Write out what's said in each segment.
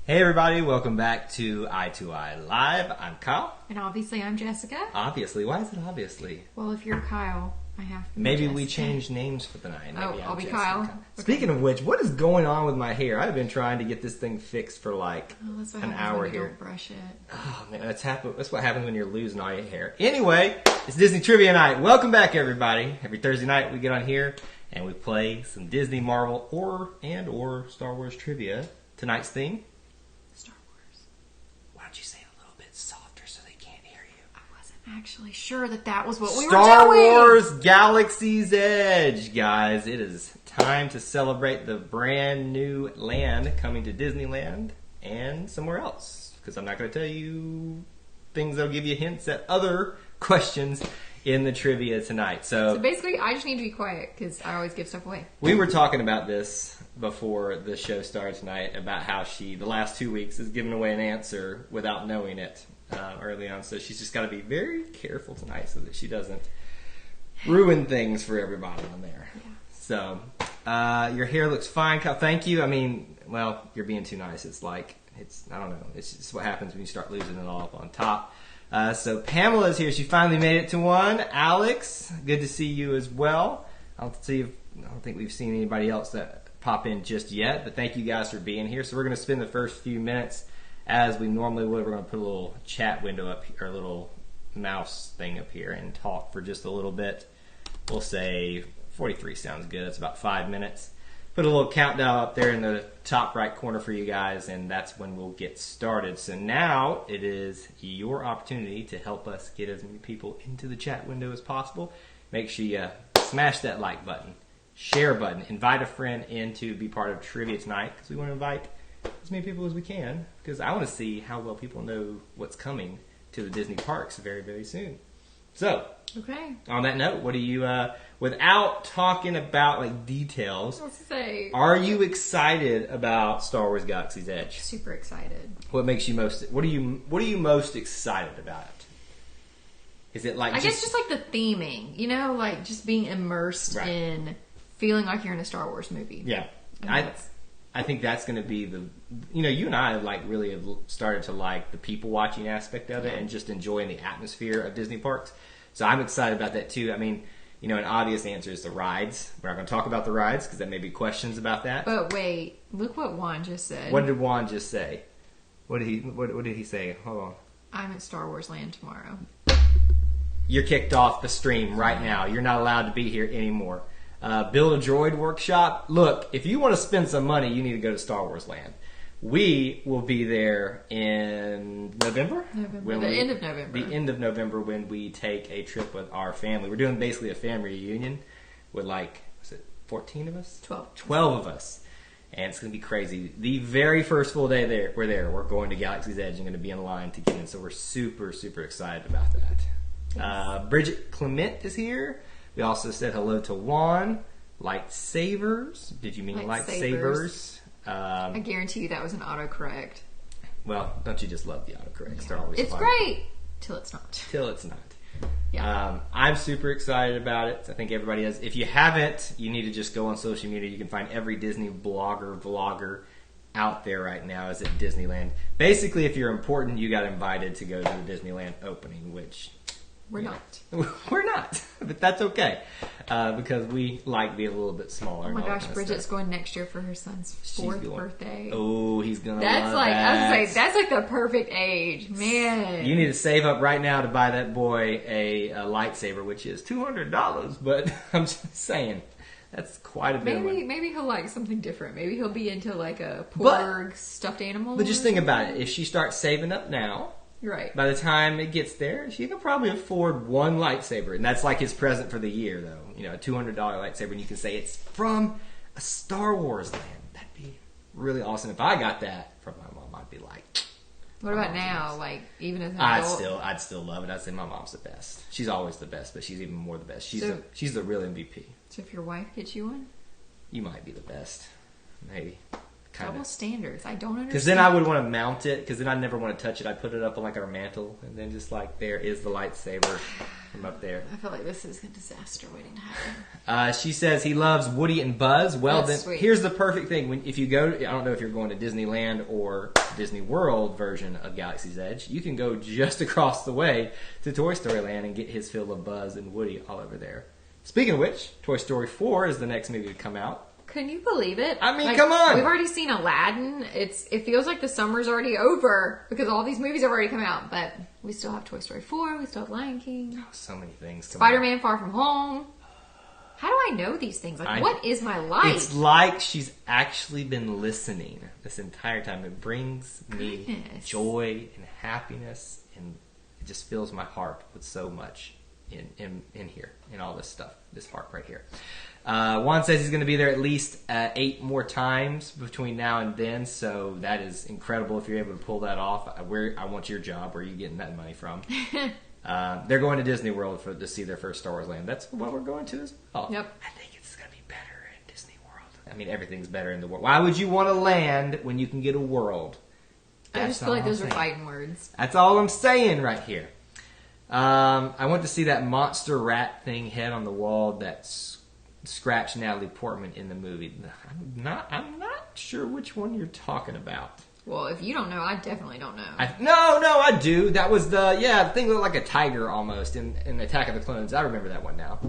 Hey everybody, welcome back to Eye to Eye Live. I'm Kyle. And obviously I'm Jessica. Obviously? Why is it obviously? Well, if you're Kyle, I have to be Maybe Jessica. we change names for the night. Oh, I'll be Jessica. Kyle. Okay. Speaking of which, what is going on with my hair? I've been trying to get this thing fixed for like that's what an happens hour when you here. don't brush it. Oh man, that's what happens when you're losing all your hair. Anyway, it's Disney Trivia Night. Welcome back everybody. Every Thursday night we get on here and we play some Disney, Marvel, or Star Wars trivia. Tonight's theme? Star Wars. Why don't you say it a little bit softer so they can't hear you? I wasn't actually sure that was what we were doing. Star Wars Galaxy's Edge, guys. It is time to celebrate the brand new land coming to Disneyland and somewhere else. Because I'm not going to tell you things that'll give you hints at other questions in the trivia tonight. So basically, I just need to be quiet because I always give stuff away. We were talking about this before the show started tonight about how she, the last 2 weeks, has given away an answer without knowing it early on. So she's just got to be very careful tonight so that she doesn't ruin things for everybody on there. Yeah. So your hair looks fine, Kyle. Thank you. I mean, well, you're being too nice. I don't know. It's just what happens when you start losing it all up on top. So Pamela's here. She finally made it to one. Alex, good to see you as well. I don't think we've seen anybody else that pop in just yet, but thank you guys for being here. So we're going to spend the first few minutes as we normally would. We're going to put a little chat window up here, or a little mouse thing up here, and talk for just a little bit. We'll say 43 sounds good. That's about 5 minutes. Put a little countdown up there in the top right corner for you guys, and that's when we'll get started. So now it is your opportunity to help us get as many people into the chat window as possible. Make sure you smash that like button, share button, invite a friend in to be part of trivia tonight, because we want to invite as many people as we can, because I want to see how well people know what's coming to the Disney parks very, very soon. So, okay. On that note, what do you, without talking about like details, What's to say? Are you excited about Star Wars Galaxy's Edge? Super excited. What makes you most? What are you most excited about it? Is it like? I guess just like the theming, like just being immersed in feeling like you're in a Star Wars movie. Yeah, I think that's going to be the. You and I like really have started to like the people watching aspect of it and just enjoying the atmosphere of Disney parks. So I'm excited about that too. I mean, an obvious answer is the rides. We're not going to talk about the rides because there may be questions about that. But wait, look what Juan just said. What did Juan just say? What did he say? Hold on. I'm at Star Wars Land tomorrow. You're kicked off the stream right now. You're not allowed to be here anymore. Build a Droid Workshop. Look, if you want to spend some money, you need to go to Star Wars Land. We will be there in November? The end of November. The end of November when we take a trip with our family. We're doing basically a family reunion with 14 of us? 12. 12 of us. And it's going to be crazy. The very first full day we're going to Galaxy's Edge and going to be in line to get in. So we're super, super excited about that. Yes. Bridget Clement is here. We also said hello to Juan. Lightsabers. Did you mean lightsabers? I guarantee you that was an autocorrect. Well, don't you just love the autocorrects? They're always It's fun. great till it's not. Till it's not. Yeah. I'm super excited about it. I think everybody is. If you haven't, you need to just go on social media. You can find every Disney vlogger out there right now is at Disneyland. Basically, if you're important, you got invited to go to the Disneyland opening, which... We're not. We're not, but that's okay because we like being a little bit smaller. Oh my gosh, Bridget's going next year for her son's 4th birthday. Oh, he's gonna. That's love that. I was that's like the perfect age, man. You need to save up right now to buy that boy a lightsaber, which is $200. But I'm just saying, that's quite a bit. Maybe he'll like something different. Maybe he'll be into like a Porg stuffed animal. But just think about it: if she starts saving up now. Right. By the time it gets there, she can probably afford one lightsaber. And that's like his present for the year, though. A $200 lightsaber. And you can say it's from a Star Wars land. That'd be really awesome. If I got that from my mom, I'd be like... What about now? Like, even as an adult? I'd still love it. I'd say my mom's the best. She's always the best, but she's even more the best. She's the real MVP. So if your wife gets you one? You might be the best. Maybe. Double standards. I don't understand. Because then I would want to mount it, because then I'd never want to touch it. I'd put it up on like our mantle, and then just like there is the lightsaber. from up there. I feel like this is a disaster waiting to happen. She says he loves Woody and Buzz. Well, That's then sweet. here's the perfect thing. If you go, I don't know if you're going to Disneyland or Disney World version of Galaxy's Edge, you can go just across the way to Toy Story Land and get his fill of Buzz and Woody all over there. Speaking of which, Toy Story 4 is the next movie to come out. Can you believe it? I mean, come on! We've already seen Aladdin. It feels like the summer's already over because all these movies have already come out. But we still have Toy Story 4. We still have Lion King. Oh, so many things. Spider-Man Far From Home. How do I know these things? Like, what is my life? It's like she's actually been listening this entire time. It brings me joy and happiness, and it just fills my heart with so much in here, in all this stuff, this heart right here. Juan says he's going to be there at least 8 more times between now and then, so that is incredible if you're able to pull that off. I want your job. Where are you getting that money from? They're going to Disney World to see their first Star Wars land. That's what we're going to as well. Yep. I think it's going to be better in Disney World. I mean, everything's better in the world. Why would you want to land when you can get a world? I just feel like those are fighting words. That's all I'm saying right here. I went to see that monster rat thing head on the wall that's scratched Natalie Portman in the movie. I'm not sure which one you're talking about. Well, if you don't know, I definitely don't know. No, I do. That was the thing that looked like a tiger almost in Attack of the Clones. I remember that one now.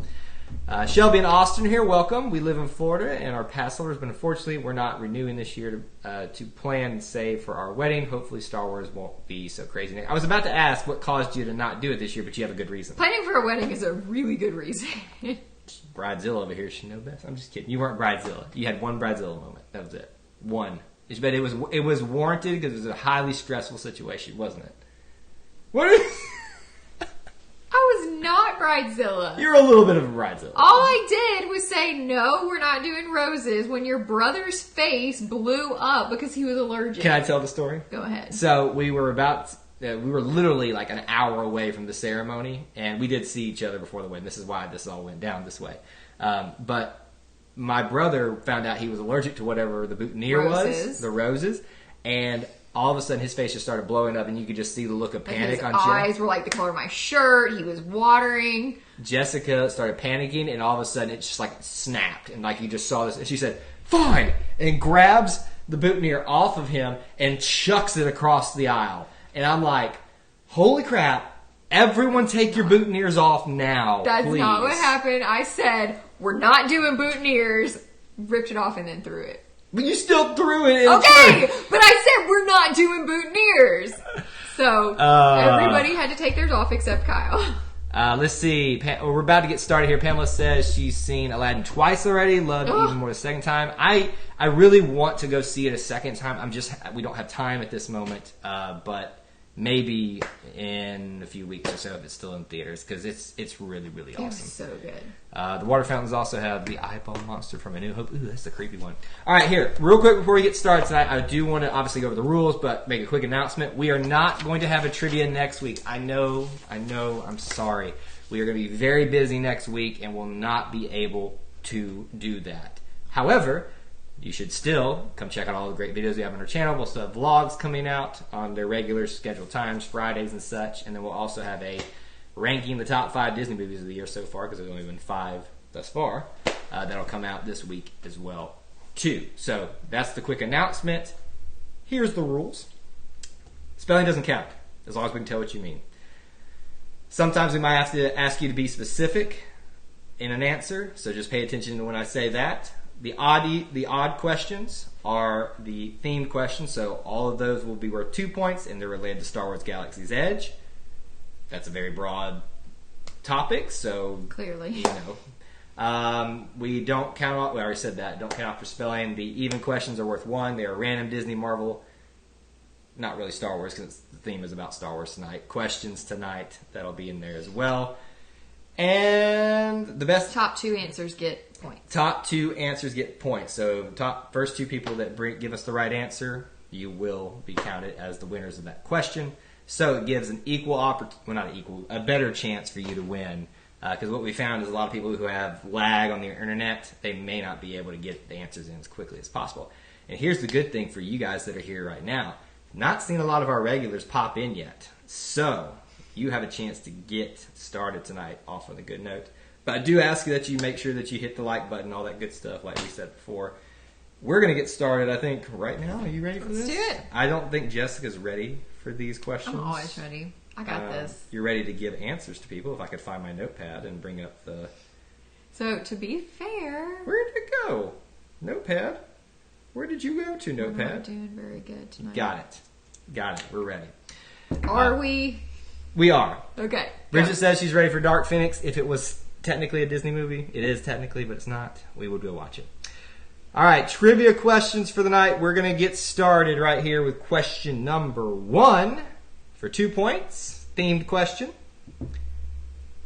Shelby and Austin here, welcome. We live in Florida and our past holders, but unfortunately we're not renewing this year to plan and save for our wedding. Hopefully Star Wars won't be so crazy. I was about to ask what caused you to not do it this year, but you have a good reason. Planning for a wedding is a really good reason. Bridezilla over here should know best. I'm just kidding. You weren't Bridezilla. You had one Bridezilla moment. That was it. One. But it was warranted because it was a highly stressful situation, wasn't it? What? I was not Bridezilla. You're a little bit of a Bridezilla. All I did was say, no, we're not doing roses when your brother's face blew up because he was allergic. Can I tell the story? Go ahead. So we were literally like an hour away from the ceremony, and we did see each other before the wedding. This is why this all went down this way. But my brother found out he was allergic to whatever the boutonniere was, the roses, and all of a sudden his face just started blowing up, and you could just see the look of panic on Jess. His eyes were like the color of my shirt. He was watering. Jessica started panicking, and all of a sudden it just like snapped, and like you just saw this, and she said, "Fine," and grabs the boutonniere off of him and chucks it across the aisle. And I'm like, holy crap, everyone take your boutonnieres off now, That's please. not what happened. I said, we're not doing boutonnieres. Ripped it off and then threw it. But you still threw it in. Okay, but I said we're not doing boutonnieres. So everybody had to take theirs off except Kyle. Let's see. We're about to get started here. Pamela says she's seen Aladdin twice already. Loved it even more the second time. I really want to go see it a second time. We don't have time at this moment. But maybe in a few weeks or so if it's still in theaters, because it's really, really awesome. It's so good. The water fountains also have the eyeball monster from A New Hope. Ooh, that's the creepy one. All right, here, real quick before we get started tonight, I do want to obviously go over the rules, but make a quick announcement. We are not going to have a trivia next week. I know, I'm sorry. We are going to be very busy next week and will not be able to do that. However, you should still come check out all the great videos we have on our channel. We'll still have vlogs coming out on their regular scheduled times, Fridays and such. And then we'll also have a ranking the top 5 Disney movies of the year so far, because there's only been 5 thus far. That'll come out this week as well, too. So that's the quick announcement. Here's the rules. Spelling doesn't count, as long as we can tell what you mean. Sometimes we might have to ask you to be specific in an answer, so just pay attention to when I say that. The odd questions are the themed questions, so all of those will be worth 2 points, and they're related to Star Wars Galaxy's Edge. That's a very broad topic, so clearly, you know. We don't count off. We already said that. Don't count off for spelling. The even questions are worth 1. They are random Disney, Marvel, not really Star Wars, because the theme is about Star Wars tonight. Questions tonight, that'll be in there as well. And the best top 2 answers get points. Top 2 answers get points. So first 2 people that give us the right answer, you will be counted as the winners of that question. So it gives an a better chance for you to win. Because what we found is a lot of people who have lag on their internet, they may not be able to get the answers in as quickly as possible. And here's the good thing for you guys that are here right now. Not seen a lot of our regulars pop in yet. So you have a chance to get started tonight off on a good note. But I do ask you that you make sure that you hit the like button, all that good stuff, like we said before. We're going to get started, I think, right now. Are you ready for this? Let's do it. I don't think Jessica's ready for these questions. I'm always ready. I got this. You're ready to give answers to people. If I could find my notepad and bring up the... So, to be fair... Where did it go? Notepad? Where did you go to, Notepad? We're not doing very good tonight. Got it. We're ready. Are we? We are. Okay. Bridget says she's ready for Dark Phoenix. If it was technically a Disney movie, it is technically, but it's not. We would go watch it. All right, trivia questions for the night. We're going to get started right here with question number 1 for 2 points. Themed question.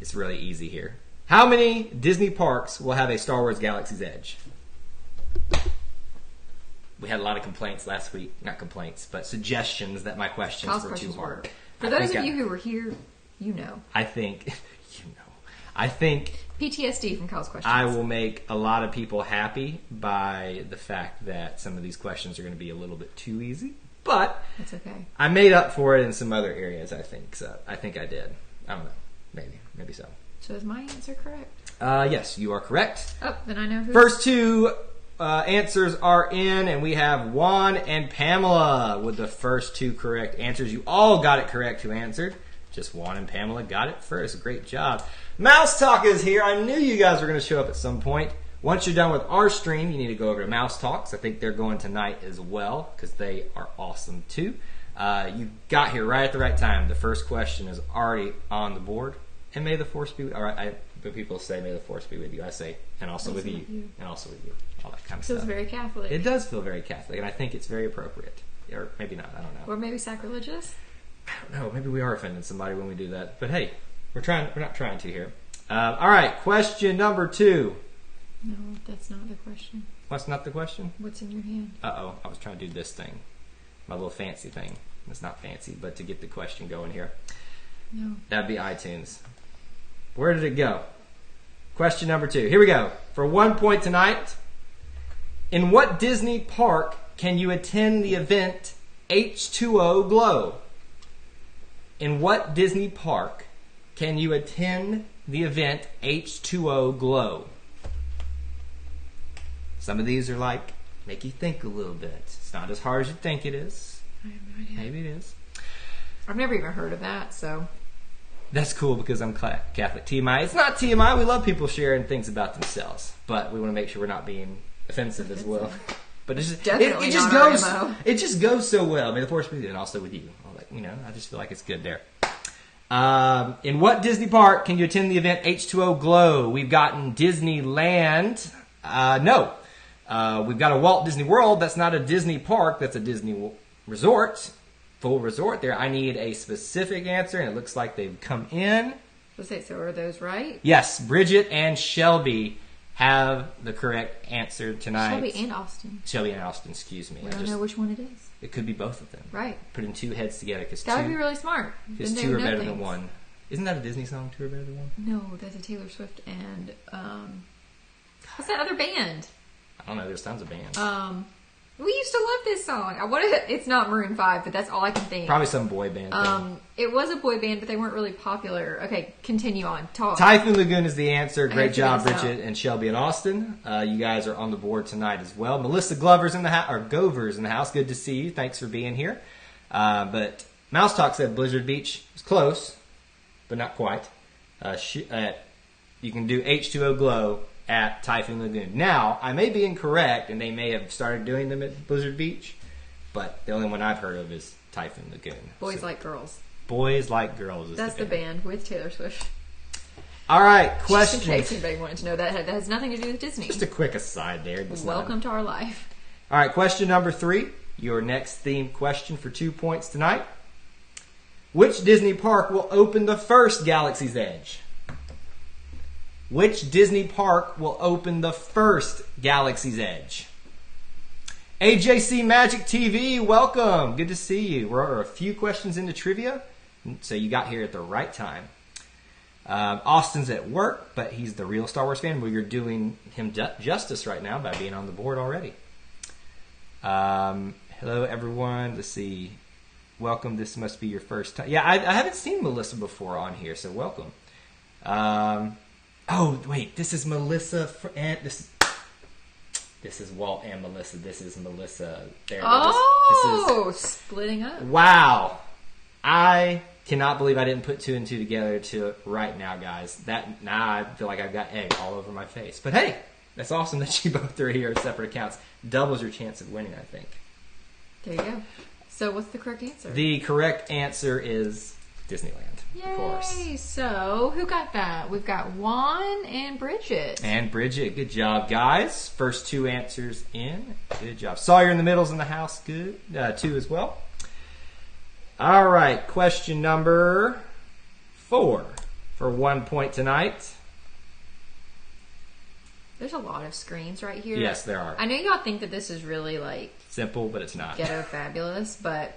It's really easy here. How many Disney parks will have a Star Wars Galaxy's Edge? We had a lot of complaints last week. Not complaints, but suggestions that my questions were too hard. For those of you who were here, you know. I think PTSD from Kyle's questions. I will make a lot of people happy by the fact that some of these questions are going to be a little bit too easy. But that's okay. I made up for it in some other areas, I think. So I think I did. I don't know. Maybe so. So is my answer correct? Yes, you are correct. Oh, then I know who. First 2 answers are in, and we have Juan and Pamela with the first 2 correct answers. You all got it correct who answered. Just Juan and Pamela got it first. Great job. Mouse Talk is here. I knew you guys were going to show up at some point. Once you're done with our stream, you need to go over to Mouse Talks. I think they're going tonight as well because they are awesome too. You got here right at the right time. The first question is already on the board. And may the force be with you. All right, but people say may the force be with you. I say, and also with you. And also with you. All that kind of stuff. Feels very Catholic. It does feel very Catholic, and I think it's very appropriate. Or maybe not. I don't know. Or maybe sacrilegious. I don't know. Maybe we are offending somebody when we do that. But hey, we're not trying to here. All right, question number 2. No, that's not the question. What's not the question? What's in your hand? Uh-oh, I was trying to do this thing. My little fancy thing. It's not fancy, but to get the question going here. No. That'd be iTunes. Where did it go? Question number 2. Here we go. For 1 point tonight. In what Disney park can you attend the event H2O Glow? In what Disney park can you attend the event H2O Glow? Some of these are like, make you think a little bit. It's not as hard as you think it is. I have no idea. Maybe it is. I've never even heard of that, so... That's cool because I'm Catholic. TMI. It's not TMI. We love people sharing things about themselves, but we want to make sure we're not being offensive as well. But it's just, Definitely it just not goes. our MO. It just goes so well. May the force be with you, and also with you. I just feel like it's good there. In what Disney park can you attend the event H2O Glow? We've gotten Disneyland. No. We've got a Walt Disney World. That's not a Disney park. That's a Disney resort. Full resort there. I need a specific answer, and it looks like they've come in. So are those right? Yes, Bridget and Shelby have the correct answer tonight. Shelby and Austin, excuse me. We don't know which one it is. It could be both of them. Right. Putting 2 heads together because that would be really smart. Because 2 are better than 1. Isn't that a Disney song? 2 are better than 1? No, that's a Taylor Swift and what's that other band? I don't know. There's tons of bands. We used to love this song. It's not Maroon 5, but that's all I can think. Probably some boy band. It was a boy band, but they weren't really popular. Okay, continue on. Talk. Typhoon Lagoon is the answer. Great job, Bridget and Shelby and Austin. You guys are on the board tonight as well. Melissa Glover's in the house, or Gover's in the house. Good to see you. Thanks for being here. But Mouse Talk said Blizzard Beach is close, but not quite. You can do H2O Glow at Typhoon Lagoon. Now, I may be incorrect, and they may have started doing them at Blizzard Beach, but the only one I've heard of is Typhoon Lagoon. Boys Like Girls. Boys Like Girls is That's the band with Taylor Swift. All right, question. Just in case anybody wanted to know that has nothing to do with Disney. Just a quick aside there. Welcome to our life. All right, question number 3. Your next themed question for 2 points tonight. Which Disney park will open the first Galaxy's Edge? Which Disney park will open the first Galaxy's Edge? AJC Magic TV, welcome. Good to see you. We're a few questions into trivia, so you got here at the right time. Austin's at work, but he's the real Star Wars fan. Well, you're doing him justice right now by being on the board already. Hello, everyone. Let's see. welcome. This must be your first time. Yeah, I haven't seen Melissa before on here, so welcome. Oh, wait, this is Melissa and this is Walt and Melissa. This is Melissa. There. Oh, splitting up. Wow. I cannot believe I didn't put two and two together to right now, guys. Now I feel like I've got egg all over my face. But hey, that's awesome that you both are here, separate accounts. Doubles your chance of winning, I think. There you go. So what's the correct answer? The correct answer is Disneyland. Yay! Of course. So who got that? We've got Juan and Bridget. And Bridget, good job, guys. First two answers in. Good job. Sawyer in the middle's in the house. Good. Two as well. All right. Question number 4 for 1 point tonight. There's a lot of screens right here. Yes, there are. I know y'all think that this is really like simple, but it's not. Ghetto fabulous, but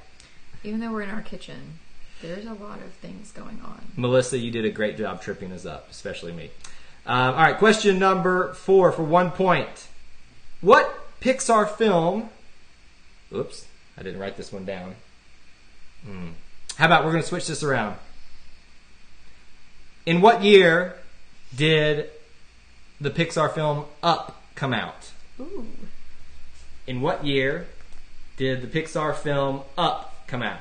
even though we're in our kitchen, there's a lot of things going on. Melissa, you did a great job tripping us up, especially me. All right, question number 4 for 1 point. What Pixar film... Oops, I didn't write this one down. How about we're going to switch this around? In what year did the Pixar film Up come out? Ooh. In what year did the Pixar film Up come out?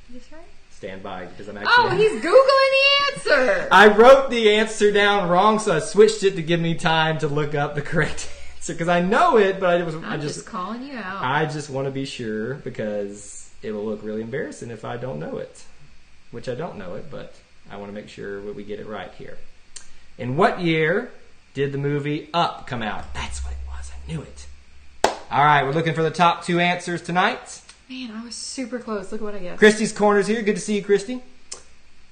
Is this right? Stand by, because I'm actually... Oh, he's Googling the answer! I wrote the answer down wrong, so I switched it to give me time to look up the correct answer, because I know it, but I'm just calling you out. I just want to be sure, because it will look really embarrassing if I don't know it. Which I don't know it, but I want to make sure that we get it right here. In what year did the movie Up come out? That's what it was. I knew it. All right, we're looking for the top 2 answers tonight. Man, I was super close. Look what I guessed. Christy's Corner's here. Good to see you, Christy.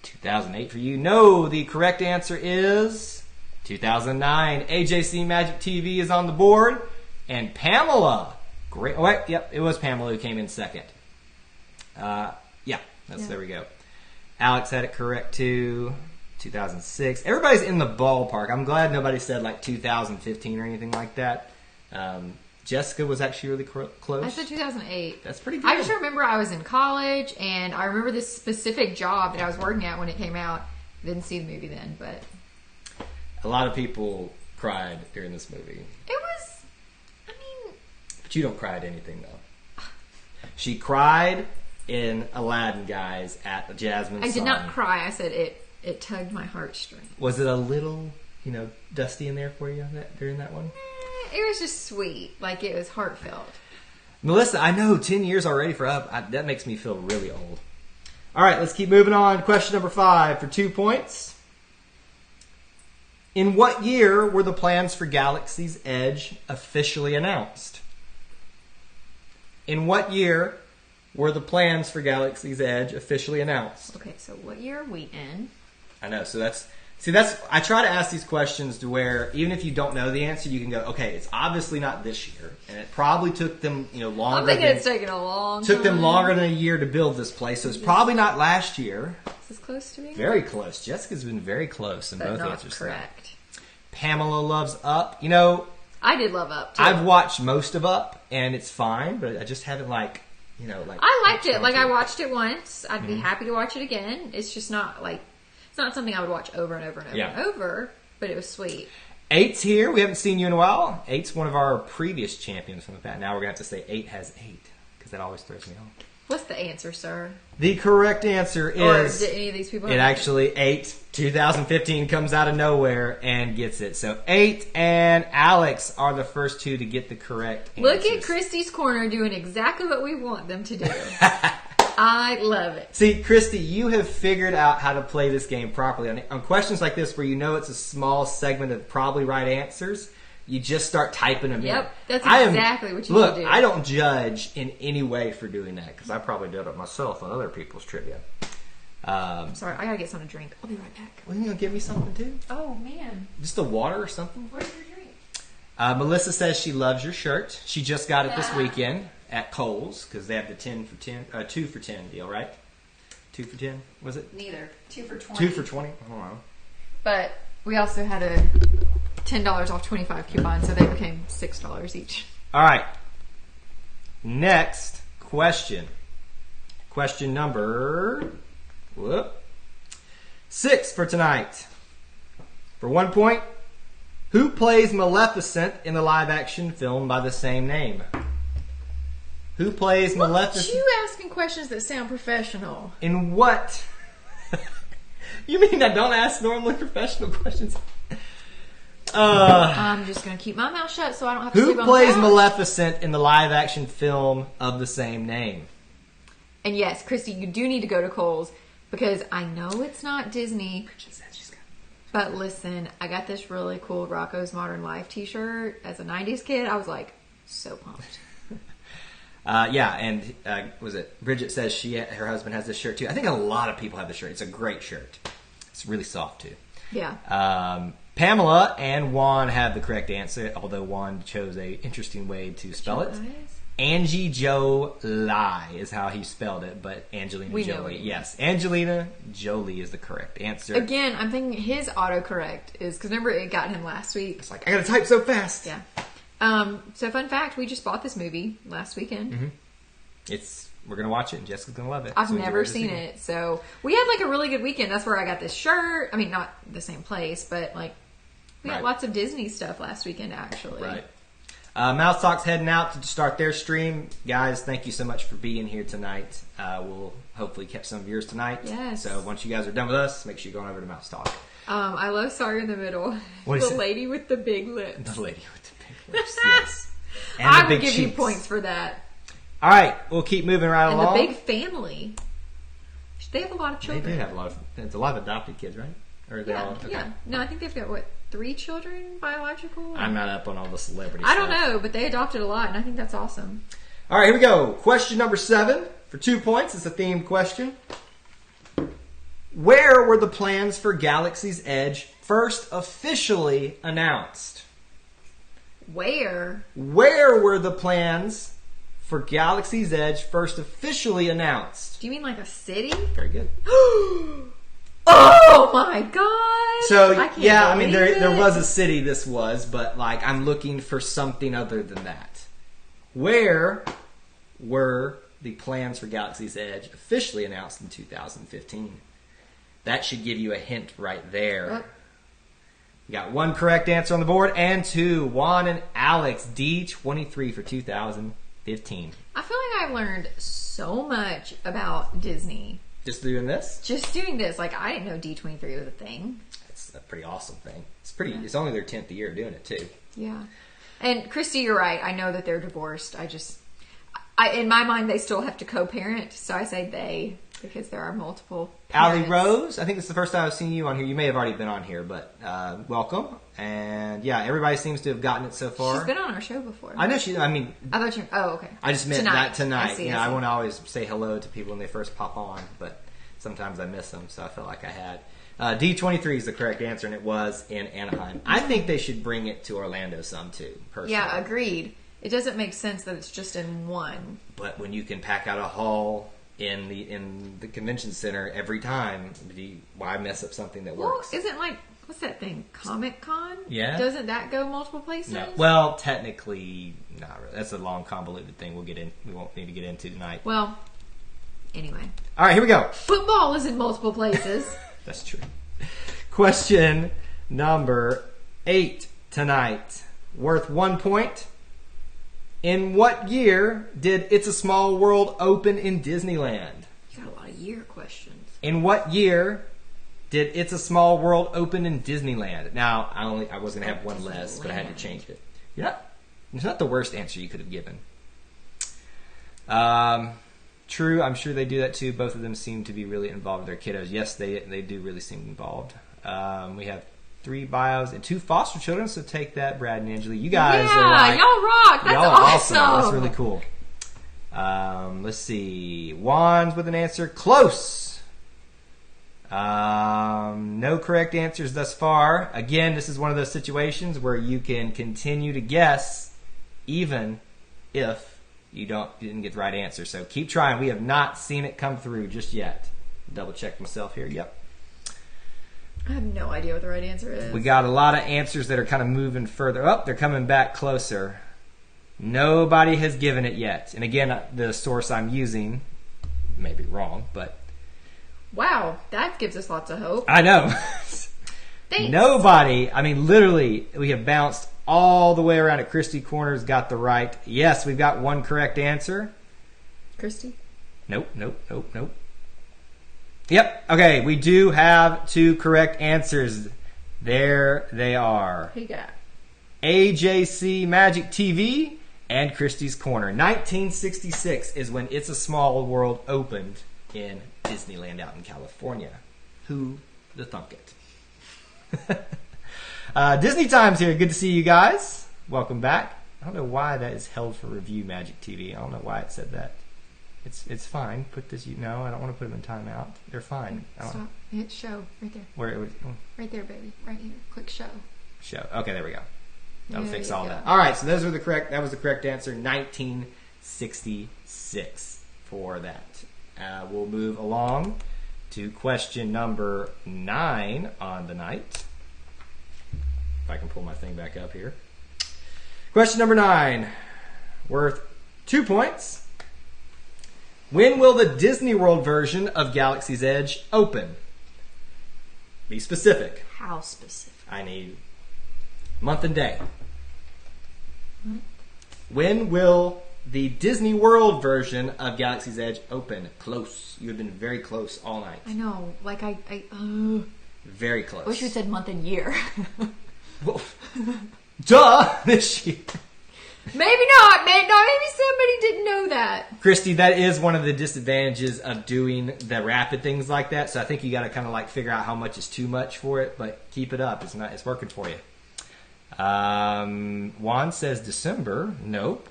2008 for you. No, the correct answer is 2009. AJC Magic TV is on the board. And Pamela. Great. Oh, wait, yep, it was Pamela who came in second. There we go. Alex had it correct too. 2006. Everybody's in the ballpark. I'm glad nobody said like 2015 or anything like that. Jessica was actually really close. I said 2008. That's pretty good. I just remember I was in college, and I remember this specific job that I was working at when it came out. Didn't see the movie then, but... A lot of people cried during this movie. It was... I mean... But you don't cry at anything, though. She cried in Aladdin, guys, at Jasmine's I did song. not cry. I said it tugged my heartstrings. Was it a little, dusty in there for you during that one? It was just sweet. Like, it was heartfelt. Melissa, I know, 10 years already for Up. That makes me feel really old. All right, let's keep moving on. Question number 5 for 2 points. In what year were the plans for Galaxy's Edge officially announced? In what year were the plans for Galaxy's Edge officially announced? Okay, so what year are we in? I know, so that's I try to ask these questions to where even if you don't know the answer, you can go, okay, it's obviously not this year, and it probably took them, longer. I'm thinking it's taken a long time. Took them longer than a year to build this place, so it's probably not last year. Is this close to me? Very close. Jessica's been very close in but both not answers. Correct. Pamela loves Up. I did love Up too. I've watched most of Up, and it's fine, but I just haven't I liked it. Like, I watched it once. I'd be happy to watch it again. It's just not it's not something I would watch over and over and over and over, but it was sweet. 8's here. We haven't seen you in a while. 8's one of our previous champions from the past. Now we're going to have to say 8 has 8, because that always throws me off. What's the answer, sir? The correct answer is... Or did any of these people have actually 8, 2015 comes out of nowhere and gets it. So 8 and Alex are the first two to get the correct answers. Look at Christy's Corner doing exactly what we want them to do. I love it. See, Christy, you have figured out how to play this game properly. On questions like this where it's a small segment of probably right answers, you just start typing them in. Yep, that's exactly what you need to do. Look, I don't judge in any way for doing that, because I probably did it myself on other people's trivia. I'm sorry, I gotta get something to drink. I'll be right back. Well, you gonna give me something too? Oh, man. Just a water or something? Where's your drink? Melissa says she loves your shirt. She just got it this weekend at Kohl's, because they have the 2 for 10 deal, right? 2 for 10, was it? Neither. 2 for 20. 2 for 20? I don't know. But we also had a $10 off 25 coupon, so they became $6 each. All right. Next question. Question number 6 for tonight. For 1 point, who plays Maleficent in the live-action film by the same name? Who plays Maleficent? You asking questions that sound professional. In what? You mean I don't ask normally professional questions? I'm just going to keep my mouth shut so I don't have to sleep on the Who plays couch. Maleficent in the live-action film of the same name? And yes, Christy, you do need to go to Kohl's because I know it's not Disney. But listen, I got this really cool Rocco's Modern Life t-shirt as a 90s kid. I was like, so pumped. Was it Bridget says her husband has this shirt too. I think a lot of people have this shirt. It's a great shirt. It's really soft too. Yeah. Pamela and Juan have the correct answer, although Juan chose a interesting way to spell it. Angie Jolie is how he spelled it, but Angelina Jolie. Yes, Angelina Jolie is the correct answer. Again, I'm thinking his autocorrect is, because remember it got him last week. It's like, I gotta type so fast. Yeah. So fun fact, we just bought this movie last weekend. Mm-hmm. We're gonna watch it and Jessica's gonna love it. I've never seen it. So we had like a really good weekend. That's where I got this shirt. I mean, not the same place, but like we had lots of Disney stuff last weekend actually. Right. Mouse Talk's heading out to start their stream. Guys, thank you so much for being here tonight. We'll hopefully catch some of yours tonight. Yes. So once you guys are done with us, make sure you go on over to Mouse Talk. I love Sorry in the Middle. What is the it? lady with the big lips. The lady with the big lips, yes. And I the big would give you cheeks. points for that. All right, we'll keep moving right And along. the big family. They have a lot of children. They do have it's a lot of adopted kids, right? Or are they all? Okay. Yeah. No, I think they've got, 3 children biological? I'm not up on all the celebrity I stuff. don't know, but they adopted a lot, and I think that's awesome. All right, here we go. Question number 7 for 2 points. It's a themed question. Where were the plans for Galaxy's Edge first officially announced? Where? Where were the plans for Galaxy's Edge first officially announced? Do you mean like a city? Very good. Oh my gosh! So, I mean, there was a city this was, but like I'm looking for something other than that. Where were the plans for Galaxy's Edge officially announced in 2015? That should give you a hint right there. You got 1 correct answer on the board, and 2. Juan and Alex, D23 for 2015. I feel like I've learned so much about Disney. Just doing this? Just doing this. Like, I didn't know D23 was a thing. It's a pretty awesome thing. It's only their 10th year doing it, too. Yeah. And Christy, you're right. I know that they're divorced. In my mind, they still have to co-parent, so I say they, because there are multiple parents. Allie Rose, I think it's the first time I've seen you on here. You may have already been on here, but welcome. And yeah, everybody seems to have gotten it so far. She's been on our show before. I know I thought you. Oh, okay. I just meant that tonight. I want to always say hello to people when they first pop on, but sometimes I miss them, so I felt like I had. D23 is the correct answer, and it was in Anaheim. I think they should bring it to Orlando some too, personally. Yeah, agreed. It doesn't make sense that it's just in one. But when you can pack out a hall in the convention center every time, why mess up something that works? Well, isn't what's that thing? Comic-Con? Yeah. Doesn't that go multiple places? No. Well, technically, not really. That's a long, convoluted thing we won't need to get into tonight. Well, anyway. All right, here we go. Football is in multiple places. That's true. Question number 8 tonight. Worth 1 point. In what year did It's a Small World open in Disneyland? You got a lot of year questions. In what year did It's a Small World open in Disneyland? Now, I was going to have one less, but I had to change it. It's not the worst answer you could have given. True, I'm sure they do that too. Both of them seem to be really involved with their kiddos. Yes, they do really seem involved. We have 3 bios and 2 foster children, so take that, Brad and Angela. You guys are like... y'all rock! That's y'all are awesome! That's really cool. Let's see. Juan's with an answer. Close! No correct answers thus far. Again, this is one of those situations where you can continue to guess even if you didn't get the right answer. So keep trying. We have not seen it come through just yet. Double check myself here. Yep. I have no idea what the right answer is. We got a lot of answers that are kind of moving further. Oh, they're coming back closer. Nobody has given it yet. And again, the source I'm using may be wrong, but Wow, that gives us lots of hope. I know. Thanks. Nobody, I mean, literally, we have bounced all the way around at Christy Corners, got the right. Yes, we've got one correct answer. Christy? Nope. Yep, okay, we do have 2 correct answers. There they are. Who you got? AJC Magic TV and Christie's Corner. 1966 is when It's a Small World opened in Disneyland out in California. Who the thunk it? Disney Time's here. Good to see you guys. Welcome back. I don't know why that is held for review, Magic TV. I don't know why it said that. It's fine. Put this. No, I don't want to put them in timeout. They're fine. Stop. Hit show right there. Where it was? Right there, baby. Right here. Click show. Show. Okay, there we go. That'll There fix you all go. that. All right, so those were the correct. That was the correct answer. 1966 for that. We'll move along to question number 9 on the night. If I can pull my thing back up here. Question number 9, worth 2 points. When will the Disney World version of Galaxy's Edge open? Be specific. How specific? I need month and day. When will the Disney World version of Galaxy's Edge open? Close. You have been very close all night. I know. Like, Very close. I wish you had said month and year. Well, duh! This year. Maybe not. Maybe somebody didn't know that. Christy, that is one of the disadvantages of doing the rapid things like that. So I think you got to kind of like figure out how much is too much for it, but keep it up. It's working for you. Juan says December. Nope.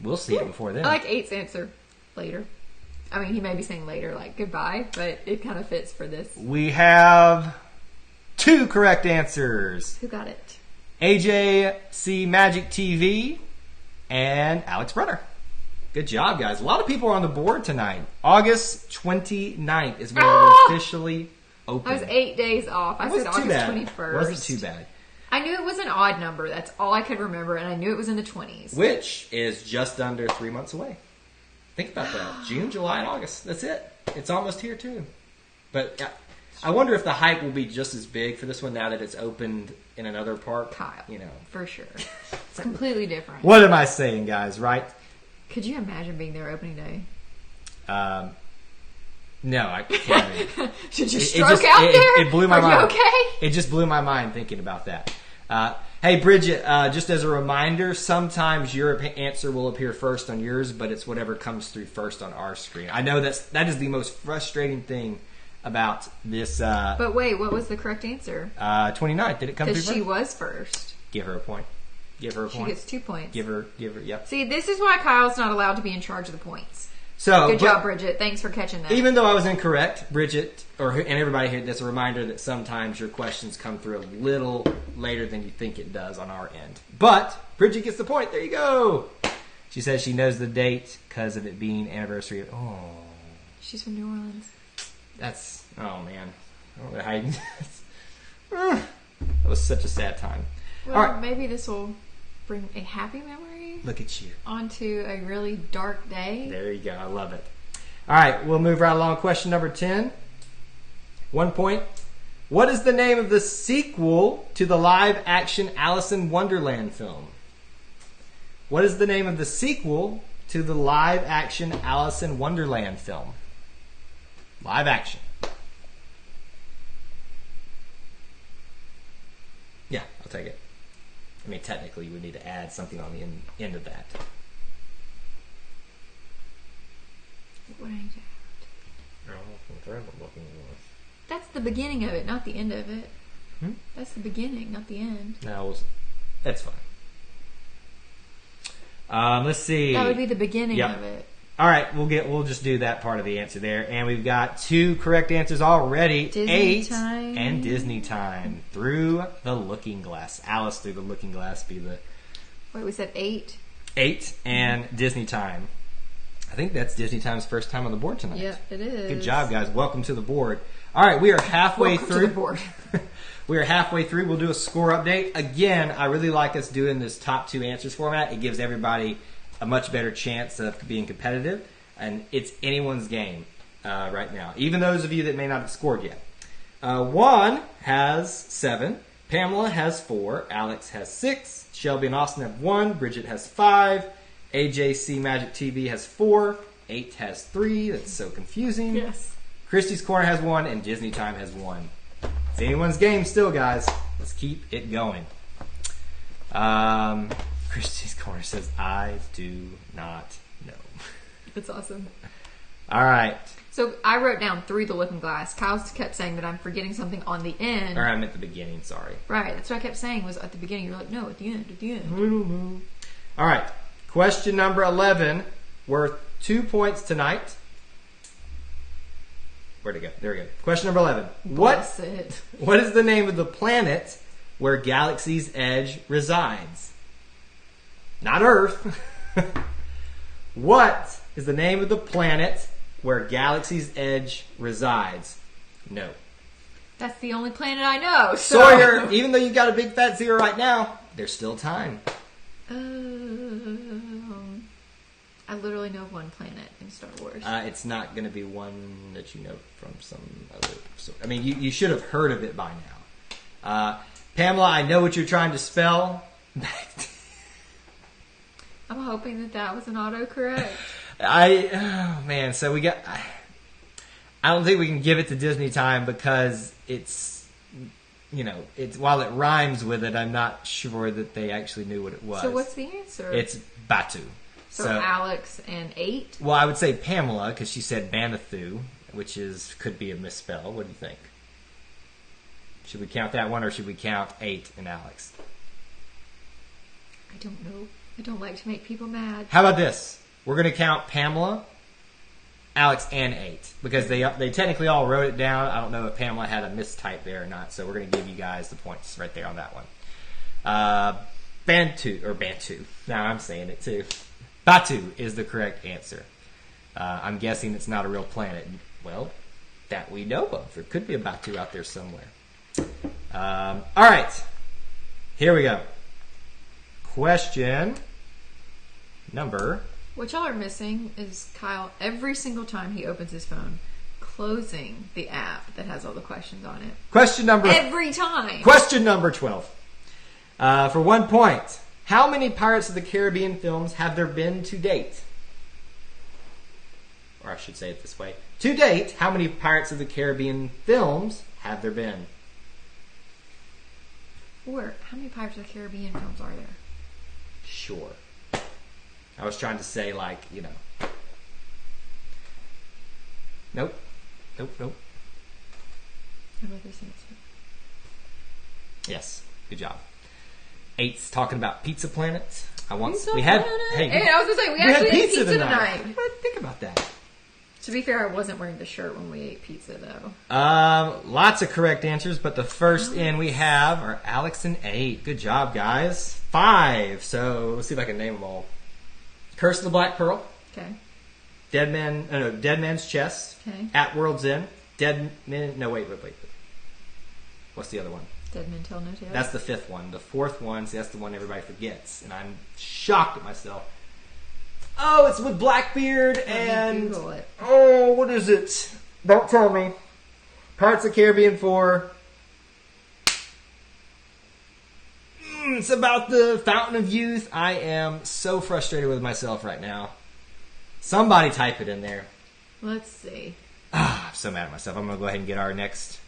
We'll see it before then. I like 8's answer. Later. I mean, he may be saying later, like goodbye, but it kind of fits for this. We have 2 correct answers. Who got it? AJC Magic TV and Alex Brunner. Good job, guys. A lot of people are on the board tonight. August 29th is when it will officially open. I was 8 days off. I said August 21st. Wasn't too bad. I knew it was an odd number. That's all I could remember, and I knew it was in the 20s. Which is just under 3 months away. Think about that. June, July, and August. That's it. It's almost here, too. But I wonder if the hype will be just as big for this one now that it's opened in another park. Kyle. You know. For sure. It's completely different. What am I saying, guys, right? Could you imagine being there opening day? No, I can't. Did you stroke out there? It blew my mind. Are you okay? It just blew my mind thinking about that. Hey, Bridget, just as a reminder, sometimes your answer will appear first on yours, but it's whatever comes through first on our screen. I know that is the most frustrating thing about this. But wait, what was the correct answer? 29th. Did it come through Because first? she was first. Give her a point. Give her a She point. gets 2 points. Give her, yep. See, this is why Kyle's not allowed to be in charge of the points. So, Good job, Bridget. Thanks for catching that. Even though I was incorrect, Bridget, and everybody here, that's a reminder that sometimes your questions come through a little later than you think it does on our end. But Bridget gets the point. There you go. She says she knows the date because of it being anniversary of... Oh. She's from New Orleans. That's... Oh, man. I don't know how you... That was such a sad time. Well, All right. maybe this will bring a happy memory Look at you. onto a really dark day. There you go. I love it. All right. We'll move right along. Question number 10. 1 point. What is the name of the sequel to the live-action Alice in Wonderland film? What is the name of the sequel to the live-action Alice in Wonderland film? Live action. Yeah, I'll take it. I mean, technically, you would need to add something on the end of that. What do I need to add? That's the beginning of it, not the end of it. That's the beginning, not the end. No, that's fine. Let's see. That would be the beginning Yep. of it. All right, we'll just do that part of the answer there, and we've got 2 correct answers already. Disney 8 time. and Disney time. Through the Looking Glass. Alice through the Looking Glass be the Wait, we said 8? 8 and Disney time. I think that's Disney time's first time on the board tonight. Yep, it is. Good job, guys. Welcome to the board. All right, we are halfway Welcome through. to the board. We are halfway through. We'll do a score update. Again, I really like us doing this top 2 answers format. It gives everybody a much better chance of being competitive, and it's anyone's game. right now. Even those of you that may not have scored yet. Juan has 7. Pamela has 4. Alex has 6. Shelby and Austin have 1. Bridget has 5. AJC Magic TV has 4. 8 has 3. That's so confusing. Yes. Christy's Corner has 1. And Disney Time has 1. It's anyone's game still, guys. Let's keep it going. Christy's Corner says, I do not know. That's awesome. All right. So I wrote down through the looking glass. Kyle kept saying that I'm forgetting something on the end. Or I'm at the beginning, sorry. Right, that's what I kept saying was at the beginning. You're like, no, at the end, at the end. I don't know. All right. Question number 11, worth 2 points tonight. Where'd it go? There we go. Question number 11. Bless it. What is the name of the planet where Galaxy's Edge resides? Not Earth. What is the name of the planet where Galaxy's Edge resides? No. That's the only planet I know. So. Sawyer, even though you got a big fat 0 right now, there's still time. I literally know one planet in Star Wars. It's not going to be one that you know from some other source. I mean, you should have heard of it by now. Pamela, I know what you're trying to spell. I'm hoping that was an autocorrect. Oh man, so we got. I don't think we can give it to Disney Time because it's, it's while it rhymes with it, I'm not sure that they actually knew what it was. So what's the answer? It's Batu. So Alex and 8? Well, I would say Pamela because she said Banathu, which could be a misspell. What do you think? Should we count that one or should we count 8 and Alex? I don't know. I don't like to make people mad. How about this? We're going to count Pamela, Alex, and 8 because they technically all wrote it down. I don't know if Pamela had a mistype there or not, so we're going to give you guys the points right there on that one. Bantu. Now I'm saying it too. Batu is the correct answer. I'm guessing it's not a real planet. Well, that we know of. There could be a Batu out there somewhere. All right. Here we go. Question number... What y'all are missing is Kyle, every single time he opens his phone, closing the app that has all the questions on it. Every time. Question number 12. For 1 point. How many Pirates of the Caribbean films have there been to date? Or I should say it this way. To date, how many Pirates of the Caribbean films have there been? Or how many Pirates of the Caribbean films are there? Sure. I was trying to say Nope. How about this answer? Yes. Good job. 8's talking about Pizza Planet. Hey, I was we going to say, we actually ate pizza tonight. Think about that. To be fair, I wasn't wearing the shirt when we ate pizza, though. Lots of correct answers, but the first in we have are Alex and 8. Good job, guys. 5. So let's see if I can name them all. Curse of the Black Pearl. Okay. Dead Man's Chest. Okay. At World's End. Wait. What's the other one? Dead Men Tell No Tales. That's the 5th one. The 4th one, see, that's the one everybody forgets. And I'm shocked at myself. Oh, it's with Blackbeard and... Google it. Oh, what is it? Don't tell me. Pirates of the Caribbean 4. It's about the Fountain of Youth. I am so frustrated with myself right now. Somebody type it in there. Let's see. I'm so mad at myself. I'm going to go ahead and get our next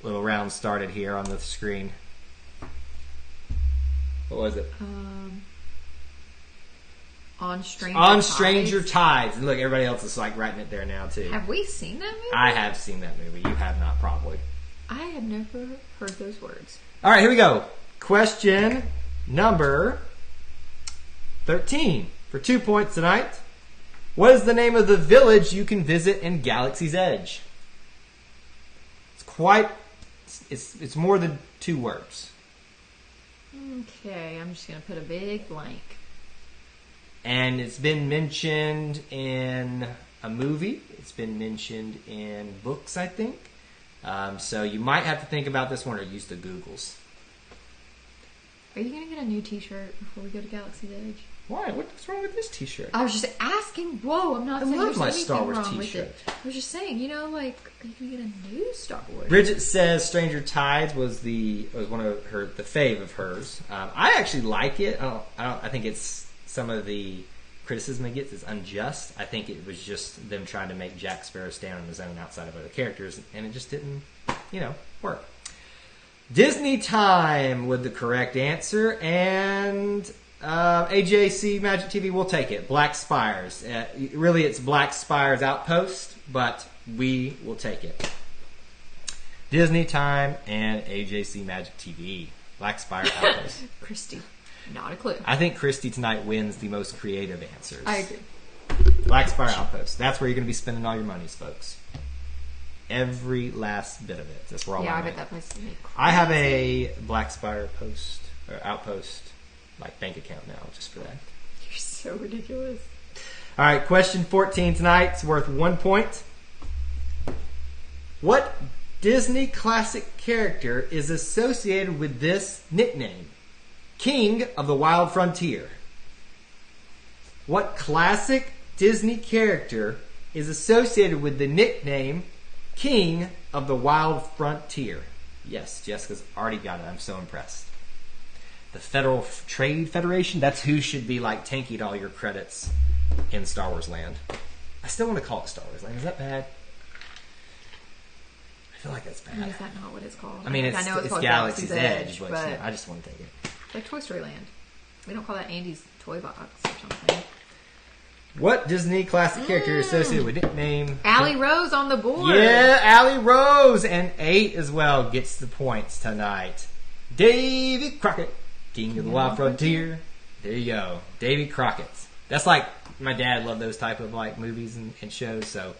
little round started here on the screen. What was it? On Stranger Tides. And look, everybody else is writing it there now too. Have we seen that movie? I have seen that movie. You have not, probably. I have never heard those words. All right, here we go. Question number 13 for 2 points tonight. What is the name of the village you can visit in Galaxy's Edge? It's more than 2 words. Okay, I'm just going to put a big blank. And it's been mentioned in a movie. It's been mentioned in books, I think. So you might have to think about this one or use the Googles. Are you going to get a new t-shirt before we go to Galaxy's Edge? Why? What's wrong with this T-shirt? I was just asking. Whoa, I'm not saying love there's my anything Star Wars wrong with T-shirt. it. I was just saying, you can get a new Star Wars. Bridget says Stranger Tides was one of the fave of hers. I actually like it. I think it's some of the criticism it gets is unjust. I think it was just them trying to make Jack Sparrow stand on his own outside of other characters, and it just didn't, work. Disney Time with the correct answer, and AJC Magic TV will take it. Black Spires. Really, it's Black Spires Outpost, but we will take it. Disney Time and AJC Magic TV. Black Spire Outpost. Christy, not a clue. I think Christy tonight wins the most creative answers. I agree. Black Spire Outpost. That's where you're going to be spending all your monies, folks. Every last bit of it. That's where all I my bet money. that place is crazy. I have a Black Spire Outpost bank account now just for that. You're so ridiculous. All right, question 14 tonight. It's worth 1 point. What Disney classic character is associated with this nickname? King of the Wild Frontier. What classic Disney character is associated with the nickname King of the Wild Frontier? Yes, Jessica's already got it. I'm so impressed. The Federal Trade Federation, that's who should be tanking all your credits in Star Wars Land. I still want to call it Star Wars Land. Is that bad? I feel like that's bad. Is that not what it's called? I mean, I know it's called Galaxy's Edge, but I just want to take it. Like Toy Story Land. We don't call that Andy's Toy Box or something. What Disney classic character is associated with nickname? Allie Rose on the board. Yeah, Allie Rose. And 8 as well gets the points tonight. Davy Crockett, King of the Wild Frontier. There you go. Davy Crockett. That's my dad loved those type of movies and shows, so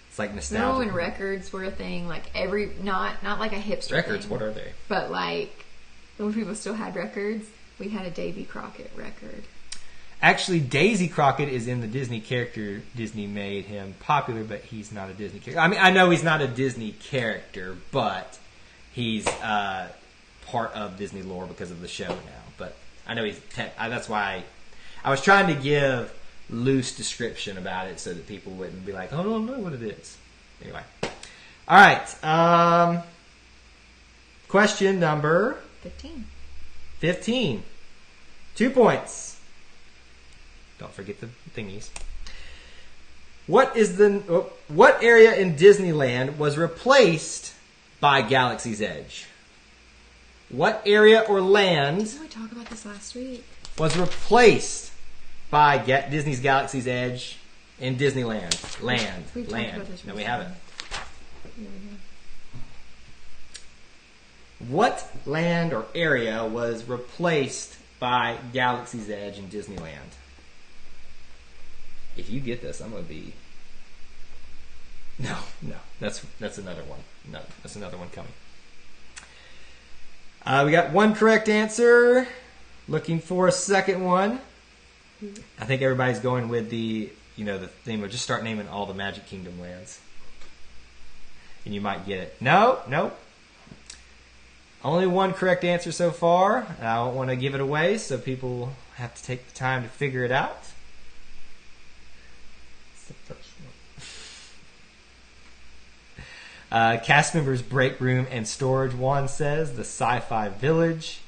it's nostalgia. Remember when records were a thing? Not like a hipster Records, thing, what are they? but when people still had records, we had a Davy Crockett record. Actually, Daisy Crockett is in the Disney character. Disney made him popular, but he's not a Disney character. I mean, I know he's not a Disney character, but he's part of Disney lore because of the show now. But I know that's why I was trying to give loose description about it so that people wouldn't be like, oh, I don't know what it is. Anyway. All right. Question number 15. 2 points. Don't forget the thingies. What area in Disneyland was replaced by Galaxy's Edge? What area or land Didn't we talk about this last week? was replaced by Disney's Galaxy's Edge in Disneyland? We've talked about this No, we recently. haven't. What land or area was replaced by Galaxy's Edge in Disneyland? If you get this, I'm going to be... No. That's another one. No, that's another one coming. We got one correct answer. Looking for a second one. I think everybody's going with the theme of just start naming all the Magic Kingdom lands. And you might get it. No. Only one correct answer so far. I don't want to give it away, so people have to take the time to figure it out. It's the first one. Cast members break room and storage. Juan says the Sci-Fi Village.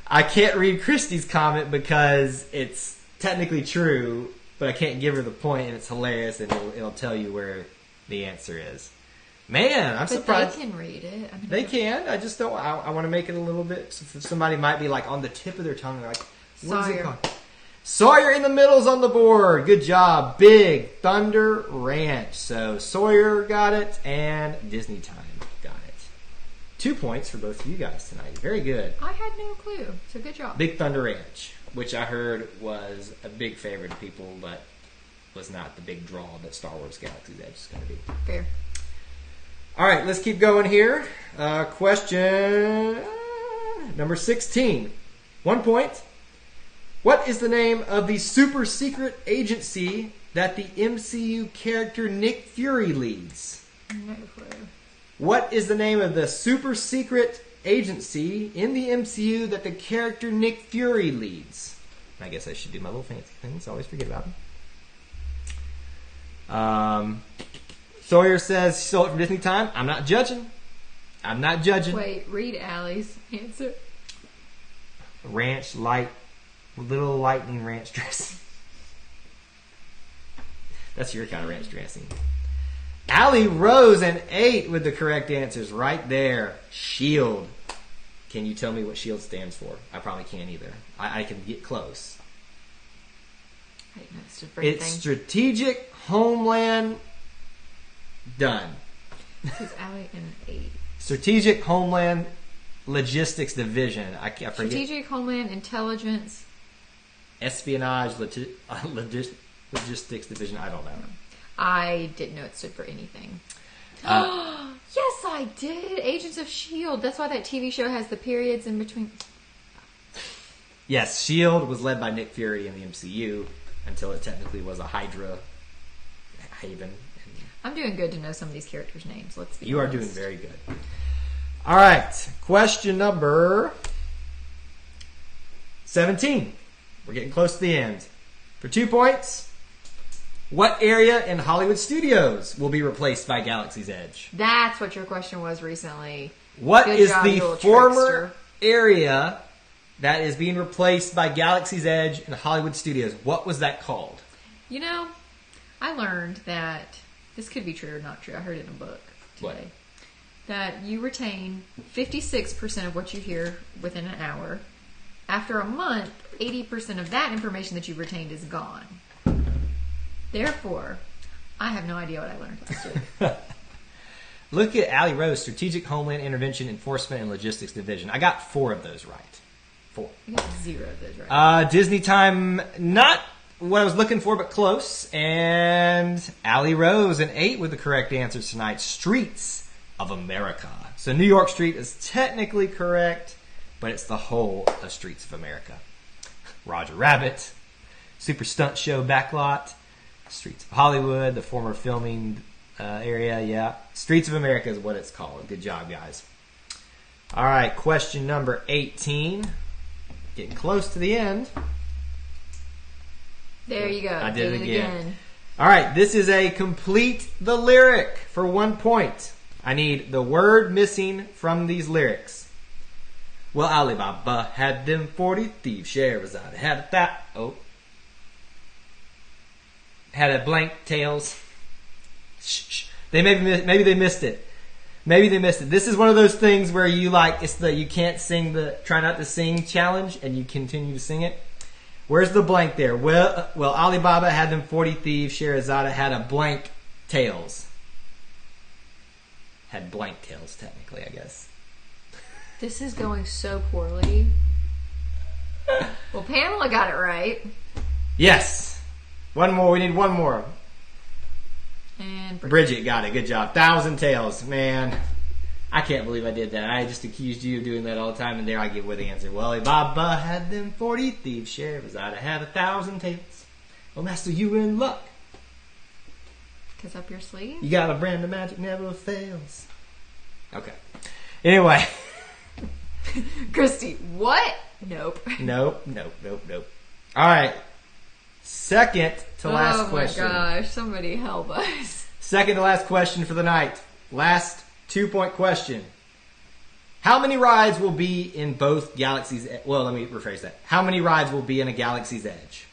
I can't read Christy's comment because it's technically true, but I can't give her the point, and it's hilarious, and it'll tell you where the answer is. Man, I'm surprised. But they can read it. I mean, They can. I just don't. I want to make it a little bit. So somebody might be on the tip of their tongue. They're like, what is it called? Sawyer in the middle's on the board. Good job. Big Thunder Ranch. So Sawyer got it, and Disney Time got it. 2 points for both of you guys tonight. Very good. I had no clue. So good job. Big Thunder Ranch, which I heard was a big favorite of people, but was not the big draw that Star Wars Galaxy's Edge is going to be. Fair. All right, let's keep going here. Question number 16. 1 point. What is the name of the super secret agency that the MCU character Nick Fury leads? No clue. What is the name of the super secret agency in the MCU that the character Nick Fury leads? I guess I should do my little fancy things. Always forget about them. Sawyer says she stole it from Disney Time. I'm not judging. Wait, read Allie's answer. Little lightning ranch dressing. That's your kind of ranch dressing. Allie rose and ate with the correct answers right there. SHIELD. Can you tell me what SHIELD stands for? I probably can't either. I can get close. I didn't know it stood for It's anything. Strategic Homeland. Done. This is Allie and 8. Strategic Homeland Logistics Division. I forget. Strategic Homeland Intelligence. Espionage Logistics Division. I don't know. I didn't know it stood for anything. Yes, I did. Agents of S.H.I.E.L.D. That's why that TV show has the periods in between. Yes, SHIELD was led by Nick Fury in the MCU until it technically was a Hydra haven. I'm doing good to know some of these characters' names. Let's be You are honest. doing very good. All right, question number 17. We're getting close to the end. For 2 points, what area in Hollywood studios will be replaced by Galaxy's Edge? That's what your question was recently. What Good is job, the you little former trickster. area that is being replaced by Galaxy's Edge in Hollywood studios? What was that called? You know, I learned that this could be true or not true. I heard it in a book today. What? That you retain 56% of what you hear within an hour. After a month, 80% of that information that you've retained is gone. Therefore, I have no idea what I learned last week. Look at Allie Rose, Strategic Homeland Intervention Enforcement and Logistics Division. I got 4 of those right. 4. I got 0 of those right. Disney Time, not what I was looking for, but close. And Allie Rose, an 8 with the correct answers tonight. Streets of America. So New York Street is technically correct, but it's the whole of Streets of America. Roger Rabbit, Super Stunt Show Backlot, Streets of Hollywood, the former filming area, yeah. Streets of America is what it's called. Good job, guys. All right, question number 18. Getting close to the end. There you go. I did it again. again. All right, this is a complete the lyric for 1 point. I need the word missing from these lyrics. Well, Alibaba had them 40 thieves. Sherazade had that. Oh. Had a blank tails. Shh. They maybe they missed it. Maybe they missed it. This is one of those things where you it's the you can't sing the try not to sing challenge and you continue to sing it. Where's the blank there? Well, Alibaba had them 40 thieves. Sherazade had a blank tails. Had blank tails, technically, I guess. This is going so poorly. Well, Pamela got it right. Yes. One more. We need one more. And Bridget got it. Good job. 1,000 tails. Man, I can't believe I did that. I just accused you of doing that all the time, and there I give away the answer. Well, Alibaba had them 40 thieves. Sherazade had 1,000 tails. Well, Master, you were in luck. Because up your sleeve? You got a brand of magic never fails. Okay. Anyway. Christy, what? Nope. Nope. All right. Second to last question. Oh my gosh, somebody help us. Second to last question for the night. Last 2-point question. How many rides will be in both Galaxy's Edge? Well, let me rephrase that. How many rides will be in a Galaxy's Edge?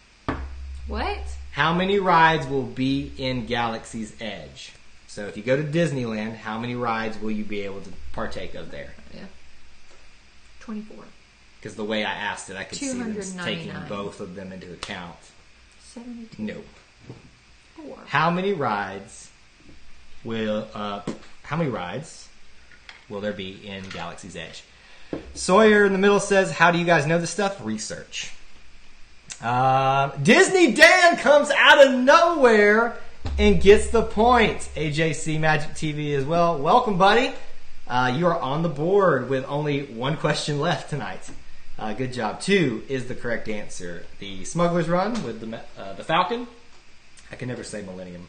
What? How many rides will be in Galaxy's Edge? So if you go to Disneyland, how many rides will you be able to partake of there? Yeah. 24. Because the way I asked it, I could see them taking 299. both of them into account. 72. No. 4. How many rides will there be in Galaxy's Edge? Sawyer in the middle says, how do you guys know this stuff? Research. Disney Dan comes out of nowhere and gets the point. AJC Magic TV as well. Welcome, buddy. You are on the board with only one question left tonight. Good job. 2 is the correct answer. The Smuggler's Run with the Falcon. I can never say Millennium.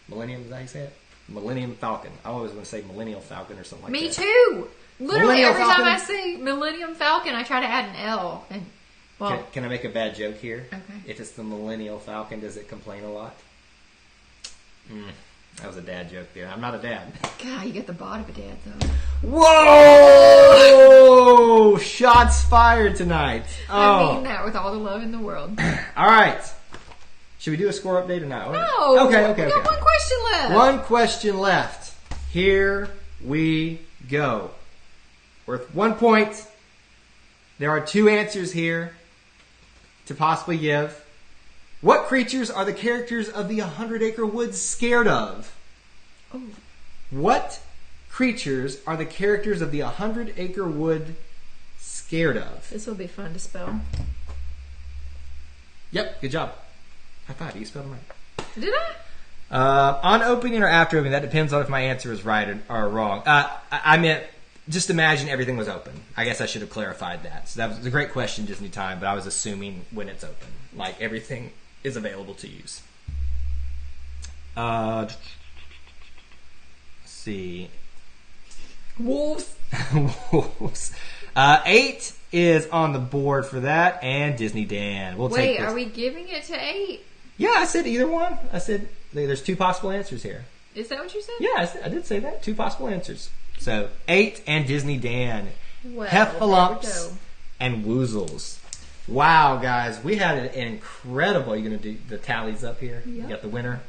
Millennium, is that how you say it? Millennium Falcon. I always want to say Millennial Falcon or something like Me that. too. Literally Millennial every Falcon? time I say Millennium Falcon, I try to add an L. And well, Can I make a bad joke here? Okay. If it's the Millennial Falcon, does it complain a lot? That was a dad joke there. I'm not a dad. God, you get the bod of a dad though. Whoa! Shots fired tonight. I Oh. mean that with all the love in the world. All right. Should we do a score update or not? No. Okay. We got one question left. One question left. Here we go. Worth 1 point. There are 2 answers here to possibly give. What creatures are the characters of the 100 Acre Woods scared of? Oh. What creatures are the characters of the 100 Acre Wood scared of? This will be fun to spell. Yep, good job. High five, you spelled them right. Did I? On opening or after opening, that depends on if my answer is right or wrong. I meant, just imagine everything was open. I guess I should have clarified that. So that was a great question, Disney Time, but I was assuming when it's open. Like, everything is available to use. Let's see. Wolves. Wolves. 8 is on the board for that, and Disney Dan. We'll take Wait, this. are we giving it to 8? Yeah, I said either one. I said there's 2 possible answers here. Is that what you said? Yeah, I did say that. 2 possible answers. So 8 and Disney Dan. Well, Heffalumps there we go. and Woozles. Wow, guys, we had an incredible. You're gonna do the tallies up here. Yep. You got the winner.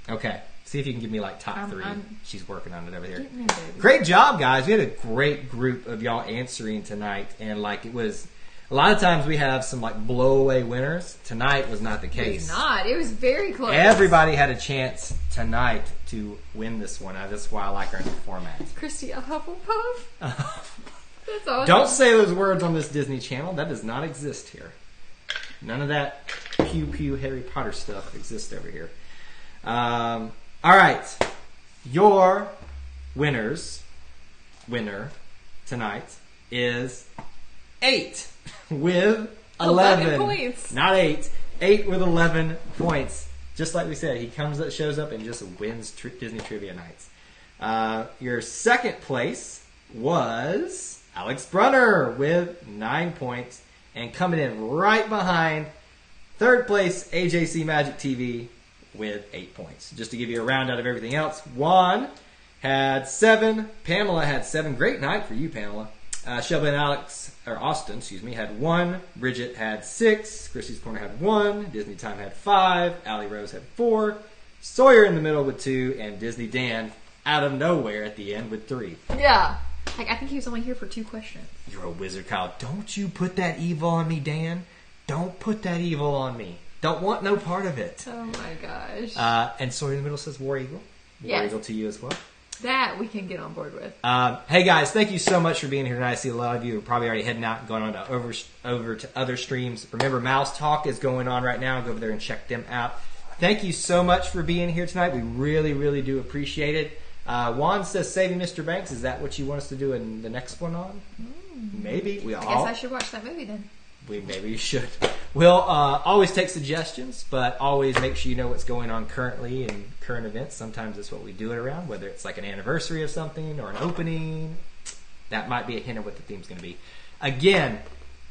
Okay, see if you can give me like top 3. I'm She's working on it over there. Getting there, baby. Great job, guys. We had a great group of y'all answering tonight, and like it was. A lot of times we have some like blowaway winners. Tonight was not the It case. was not. It was very close. Everybody had a chance tonight to win this one. That's why I like our new format. Christy, a Hufflepuff? That's awesome. Don't say those words on this Disney Channel. That does not exist here. None of that pew pew Harry Potter stuff exists over here. All right. Your winner tonight is 8 with 11 points. Not 8. 8 with 11 points. Just like we said, he shows up and just wins Disney Trivia Nights. Your second place was Alex Brunner with 9 points. And coming in right behind, third place, AJC Magic TV with 8 points. Just to give you a round out of everything else, Juan had 7. Pamela had 7. Great night for you, Pamela. Shelby and Austin, had 1. Bridget had 6. Christy's Corner had 1. Disney Time had 5. Allie Rose had 4. Sawyer in the middle with 2. And Disney Dan out of nowhere at the end with 3. Yeah. Like, I think he was only here for 2 questions. You're a wizard, Kyle. Don't you put that evil on me, Dan. Don't put that evil on me. Don't want no part of it. Oh my gosh. And Sawyer in the middle says War Eagle. War Yes. Eagle to you as well. That we can get on board with. Hey guys, thank you so much for being here tonight. I see a lot of you are probably already heading out and going on to over to other streams. Remember, Mouse Talk is going on right now. Go over there and check them out. Thank you so much for being here tonight. We really, really do appreciate it. Juan says Saving Mr. Banks. Is that what you want us to do in the next one on? Maybe. I guess I should watch that movie then. Maybe you should. We'll always take suggestions, but always make sure you know what's going on currently in current events. Sometimes that's what we do it around, whether it's like an anniversary of something or an opening. That might be a hint of what the theme's going to be. Again,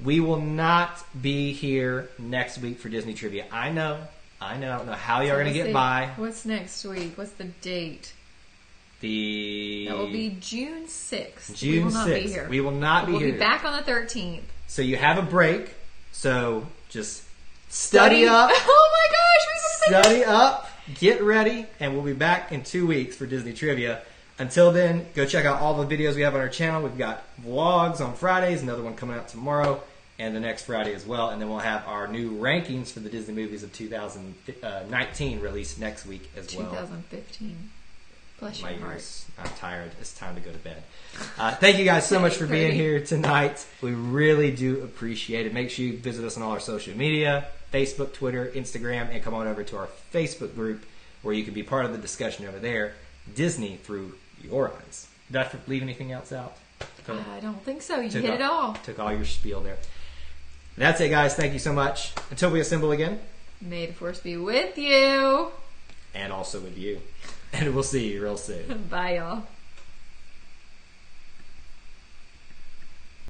we will not be here next week for Disney Trivia. I know. I don't know how you're going to get by. What's next week? What's the date? That will be June 6th. June we will not 6th. be here. We will not be here. We'll be back on the 13th. So you have a break. So just study up. Oh my gosh, we Study up, get ready, and we'll be back in 2 weeks for Disney Trivia. Until then, go check out all the videos we have on our channel. We've got vlogs on Fridays, another one coming out tomorrow, and the next Friday as well. And then we'll have our new rankings for the Disney movies of 2019 released next week as well. 2015. Bless your heart. Ears. I'm tired. It's time to go to bed. Thank you guys so much for being here tonight. We really do appreciate it. Make sure you visit us on all our social media, Facebook, Twitter, Instagram, and come on over to our Facebook group where you can be part of the discussion over there. Disney through your eyes. Did I leave anything else out? I don't think so. You hit it all. Took all your spiel there. That's it, guys. Thank you so much. Until we assemble again. May the force be with you. And also with you. and we'll see you real soon. Bye, y'all.